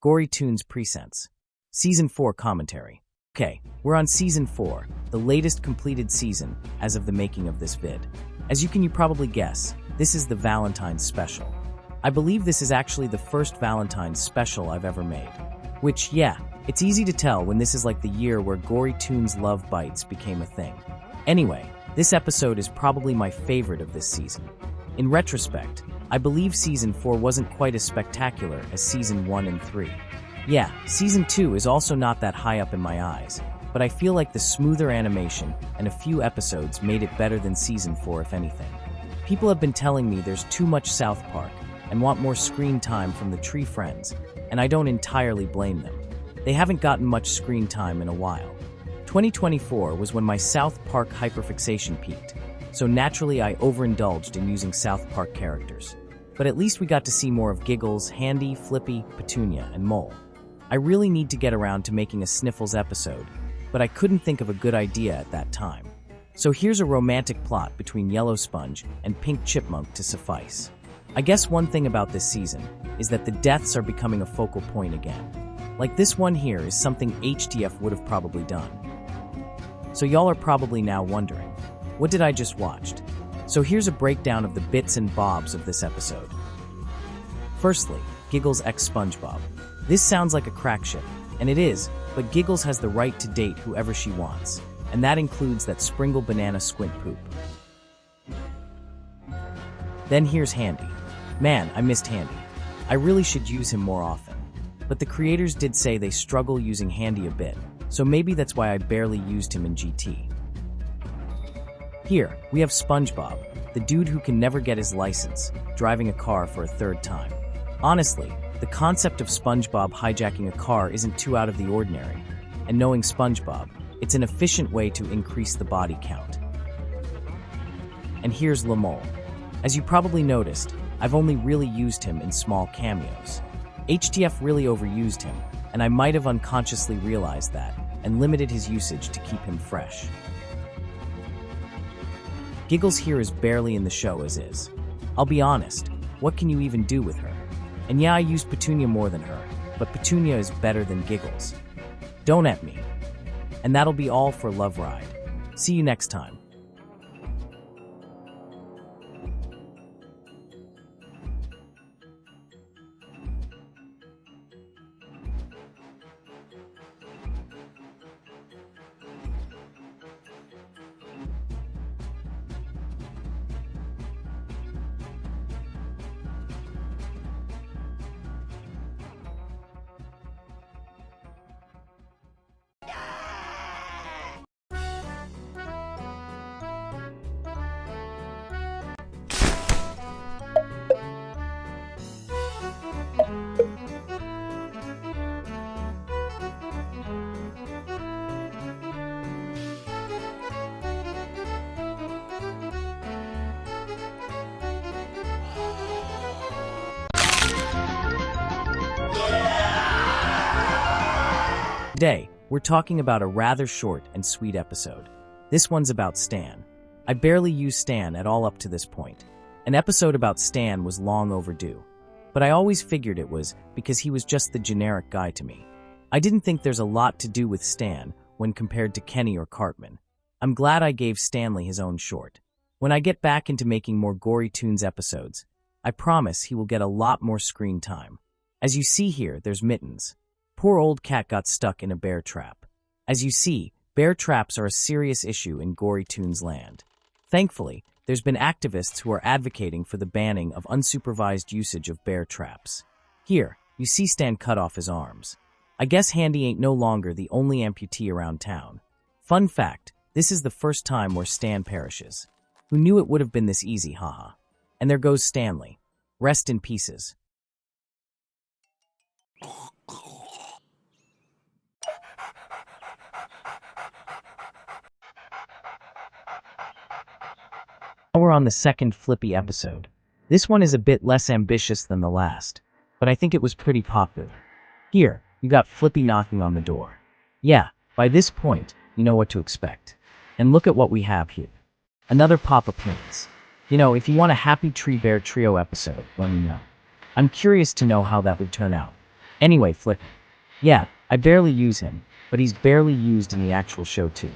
Gory Toon's Presents. Season 4 commentary. Okay, we're on Season 4, the latest completed season as of the making of this vid. As you probably guess, this is the Valentine's special. I believe this is actually the first Valentine's special I've ever made. Which, yeah, it's easy to tell when this is like the year where Gory Toon's love bites became a thing. Anyway, this episode is probably my favorite of this season. In retrospect, I believe Season 4 wasn't quite as spectacular as Season 1 and 3. Yeah, Season 2 is also not that high up in my eyes, but I feel like the smoother animation and a few episodes made it better than Season 4 if anything. People have been telling me there's too much South Park and want more screen time from the Tree Friends, and I don't entirely blame them. They haven't gotten much screen time in a while. 2024 was when my South Park hyperfixation peaked, so naturally I overindulged in using South Park characters. But at least we got to see more of Giggles, Handy, Flippy, Petunia, and Mole. I really need to get around to making a Sniffles episode, but I couldn't think of a good idea at that time. So here's a romantic plot between Yellow Sponge and Pink Chipmunk to suffice. I guess one thing about this season is that the deaths are becoming a focal point again. Like this one here is something HTF would have probably done. So y'all are probably now wondering, what did I just watch? So here's a breakdown of the bits and bobs of this episode. Firstly, Giggles x SpongeBob. This sounds like a crack ship, and it is, but Giggles has the right to date whoever she wants, and that includes that Springle Banana Squint poop. Then here's Handy. Man, I missed Handy. I really should use him more often. But the creators did say they struggle using Handy a bit, so maybe that's why I barely used him in GT. Here, we have SpongeBob, the dude who can never get his license, driving a car for a third time. Honestly, the concept of SpongeBob hijacking a car isn't too out of the ordinary, and knowing SpongeBob, it's an efficient way to increase the body count. And here's Lamole. As you probably noticed, I've only really used him in small cameos. HTF really overused him, and I might have unconsciously realized that, and limited his usage to keep him fresh. Giggles here is barely in the show as is. I'll be honest, what can you even do with her? And yeah, I use Petunia more than her, but Petunia is better than Giggles. Don't at me. And that'll be all for Love Ride. See you next time. Today, we're talking about a rather short and sweet episode. This one's about Stan. I barely used Stan at all up to this point. An episode about Stan was long overdue. But I always figured it was because he was just the generic guy to me. I didn't think there's a lot to do with Stan when compared to Kenny or Cartman. I'm glad I gave Stanley his own short. When I get back into making more Gory Toons episodes, I promise he will get a lot more screen time. As you see here, there's Mittens. Poor old cat got stuck in a bear trap. As you see, bear traps are a serious issue in Gory Toons land. Thankfully, there's been activists who are advocating for the banning of unsupervised usage of bear traps. Here, you see Stan cut off his arms. I guess Handy ain't no longer the only amputee around town. Fun fact, this is the first time where Stan perishes. Who knew it would have been this easy, haha. And there goes Stanley. Rest in pieces. Now we're on the second Flippy episode. This one is a bit less ambitious than the last, but I think it was pretty popular. Here, you got Flippy knocking on the door. Yeah, by this point, you know what to expect. And look at what we have here. Another pop appearance. If you want a Happy Tree Bear Trio episode, let me know. I'm curious to know how that would turn out. Anyway, Flip. Yeah, I barely use him, but he's barely used in the actual show too.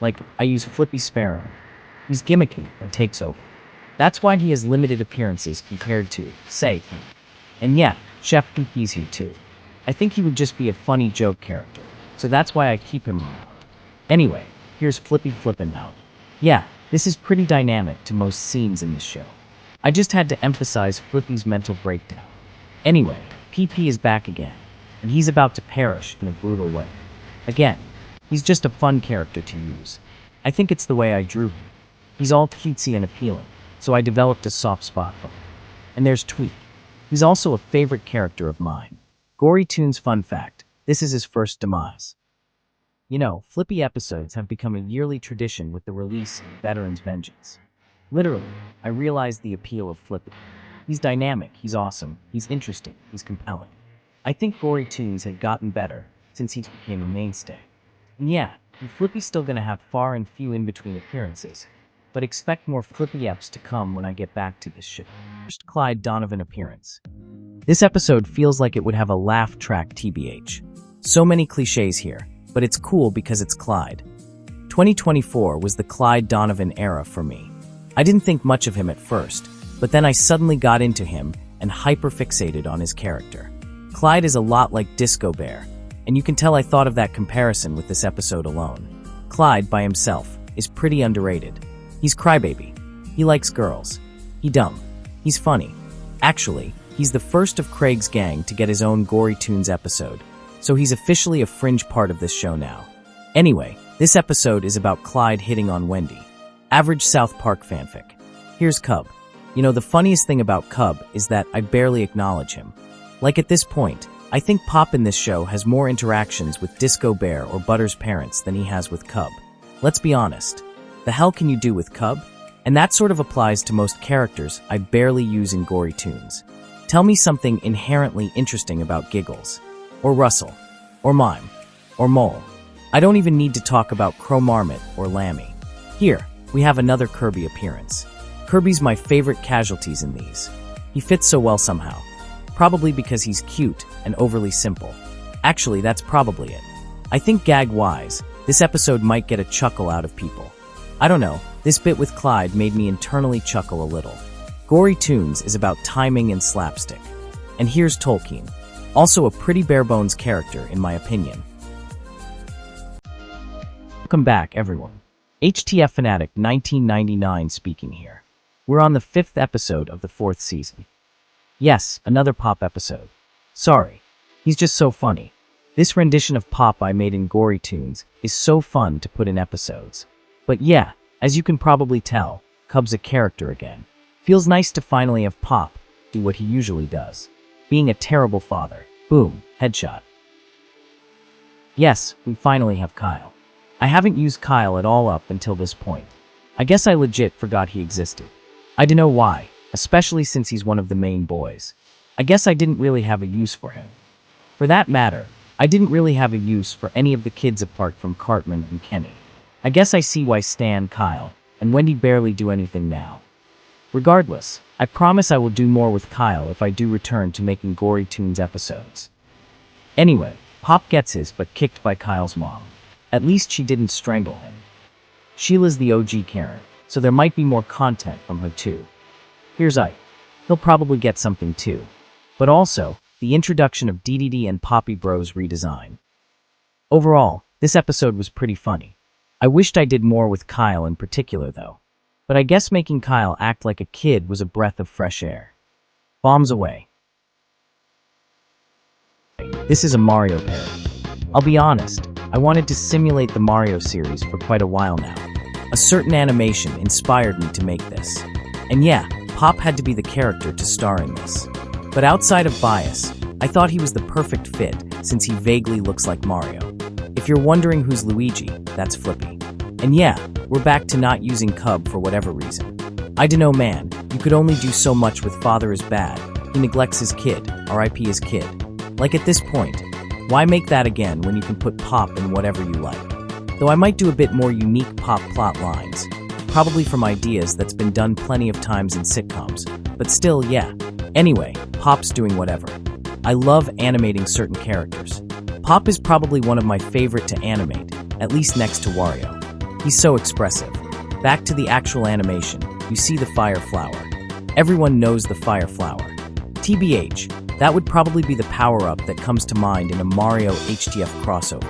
Like, I use Flippy Sparrow. He's gimmicky and takes over. That's why he has limited appearances compared to, say, and yeah, Chef Poopy's here too. I think he would just be a funny joke character, so that's why I keep him around. Anyway, here's Flippy Flippin' Out. Yeah, this is pretty dynamic to most scenes in this show. I just had to emphasize Flippy's mental breakdown. Anyway, PP is back again, and he's about to perish in a brutal way. Again, he's just a fun character to use. I think it's the way I drew him. He's all cutesy and appealing, so I developed a soft spot for him. And there's Tweet. He's also a favorite character of mine. Gory Toon's fun fact, this is his first demise. You know, Flippy episodes have become a yearly tradition with the release of Veteran's Vengeance. Literally, I realized the appeal of Flippy. He's dynamic, he's awesome, he's interesting, he's compelling. I think Gory Toons had gotten better since he became a mainstay. And yeah, Flippy's still gonna have far and few in-between appearances, but expect more Flippy eps to come when I get back to this show. First Clyde Donovan appearance. This episode feels like it would have a laugh track TBH. So many cliches here, but it's cool because it's Clyde. 2024 was the Clyde Donovan era for me. I didn't think much of him at first, but then I suddenly got into him and hyper-fixated on his character. Clyde is a lot like Disco Bear, and you can tell I thought of that comparison with this episode alone. Clyde, by himself, is pretty underrated. He's crybaby. He likes girls. He's dumb. He's funny. Actually, he's the first of Craig's gang to get his own Gory Toons episode, so he's officially a fringe part of this show now. Anyway, this episode is about Clyde hitting on Wendy. Average South Park fanfic. Here's Cub. You know, the funniest thing about Cub is that I barely acknowledge him. Like at this point, I think Pop in this show has more interactions with Disco Bear or Butter's parents than he has with Cub. Let's be honest. The hell can you do with Cub? And that sort of applies to most characters I barely use in Gory Toons. Tell me something inherently interesting about Giggles, or Russell, or Mime, or Mole. I don't even need to talk about Crow Marmot or Lammy. Here, we have another Kirby appearance. Kirby's my favorite casualties in these. He fits so well somehow. Probably because he's cute and overly simple. Actually, that's probably it. I think gag-wise, this episode might get a chuckle out of people. I don't know, this bit with Clyde made me internally chuckle a little. Gory Toons is about timing and slapstick. And here's Tolkien, also a pretty bare-bones character in my opinion. Welcome back, everyone. HTF Fanatic 1999 speaking here. We're on the 5th episode of the 4th season. Yes, another Pop episode. Sorry, he's just so funny. This rendition of Pop I made in Gory Toons is so fun to put in episodes. But yeah, as you can probably tell, Cub's a character again. Feels nice to finally have Pop do what he usually does. Being a terrible father. Boom, headshot. Yes, we finally have Kyle. I haven't used Kyle at all up until this point. I guess I legit forgot he existed. I don't know why, especially since he's one of the main boys. I guess I didn't really have a use for him. For that matter, I didn't really have a use for any of the kids apart from Cartman and Kenny. I guess I see why Stan, Kyle, and Wendy barely do anything now. Regardless, I promise I will do more with Kyle if I do return to making Gory Toons episodes. Anyway, Pop gets his butt kicked by Kyle's mom. At least she didn't strangle him. Sheila's the OG Karen, so there might be more content from her too. Here's Ike. He'll probably get something too. But also, the introduction of DDD and Poppy Bros redesign. Overall, this episode was pretty funny. I wished I did more with Kyle in particular though. But I guess making Kyle act like a kid was a breath of fresh air. Bombs away. This is a Mario parody. I'll be honest, I wanted to simulate the Mario series for quite a while now. A certain animation inspired me to make this. And yeah, Pop had to be the character to star in this. But outside of bias, I thought he was the perfect fit since he vaguely looks like Mario. If you're wondering who's Luigi, that's Flippy. And yeah, we're back to not using Cub for whatever reason. I dunno man, you could only do so much with Father is Bad. He neglects his kid, RIP his kid. Like at this point, why make that again when you can put Pop in whatever you like? Though I might do a bit more unique Pop plot lines. Probably from ideas that's been done plenty of times in sitcoms. But still, yeah. Anyway, Pop's doing whatever. I love animating certain characters. Pop is probably one of my favorite to animate, at least next to Wario. He's so expressive. Back to the actual animation, you see the fire flower. Everyone knows the fire flower. TBH, that would probably be the power-up that comes to mind in a Mario HDF crossover.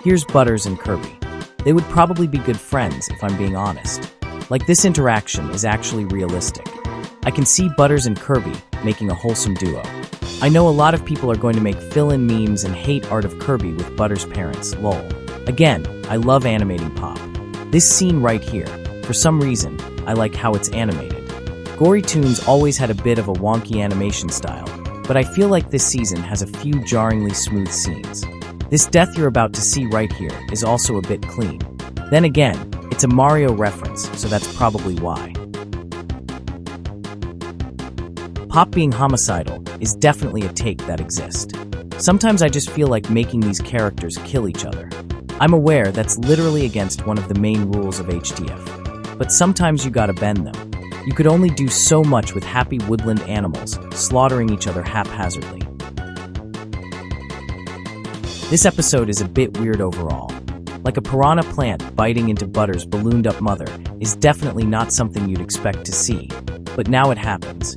Here's Butters and Kirby. They would probably be good friends if I'm being honest. Like, this interaction is actually realistic. I can see Butters and Kirby making a wholesome duo. I know a lot of people are going to make fill-in memes and hate art of Kirby with Butters' parents, lol. Again, I love animating Pop. This scene right here, for some reason, I like how it's animated. Gory Toons always had a bit of a wonky animation style, but I feel like this season has a few jarringly smooth scenes. This death you're about to see right here is also a bit clean. Then again, it's a Mario reference, so that's probably why. Pop being homicidal is definitely a take that exists. Sometimes I just feel like making these characters kill each other. I'm aware that's literally against one of the main rules of HDF, but sometimes you gotta bend them. You could only do so much with happy woodland animals slaughtering each other haphazardly. This episode is a bit weird overall. Like a piranha plant biting into Butters' ballooned-up mother is definitely not something you'd expect to see, but now it happens.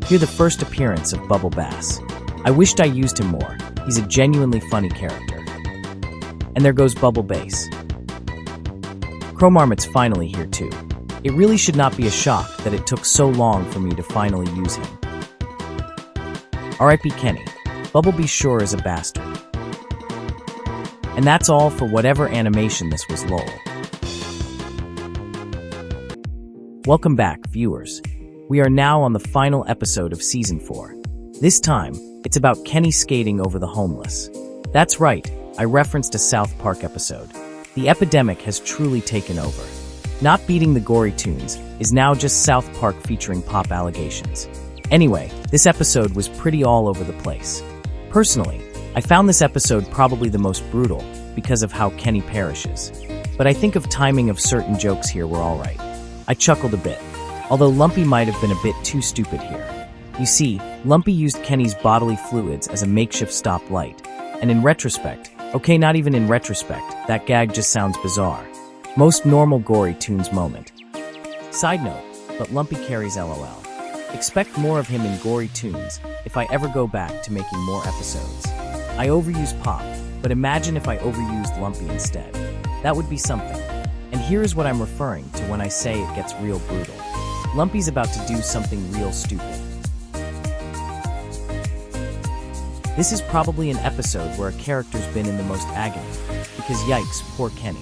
Here the first appearance of Bubble Bass. I wished I used him more. He's a genuinely funny character. And there goes Bubble Bass. Cromarmit's finally here too. It really should not be a shock that it took so long for me to finally use him. R.I.P. Kenny. Bubblebee sure is a bastard. And that's all for whatever animation this was, lol. Welcome back, viewers. We are now on the final episode of Season 4. This time, it's about Kenny skating over the homeless. That's right, I referenced a South Park episode. The epidemic has truly taken over. Not beating the Gory Toons is now just South Park featuring Pop allegations. Anyway, this episode was pretty all over the place. Personally, I found this episode probably the most brutal because of how Kenny perishes. But I think of timing of certain jokes here were alright. I chuckled a bit, although Lumpy might have been a bit too stupid here. You see, Lumpy used Kenny's bodily fluids as a makeshift stoplight, and in retrospect, okay, not even in retrospect, that gag just sounds bizarre. Most normal Gory Toons moment. Side note, but Lumpy carries LOL. Expect more of him in Gory Toons if I ever go back to making more episodes. I overuse Pop, but imagine if I overused Lumpy instead. That would be something. And here is what I'm referring to when I say it gets real brutal. Lumpy's about to do something real stupid. This is probably an episode where a character's been in the most agony, because yikes, poor Kenny.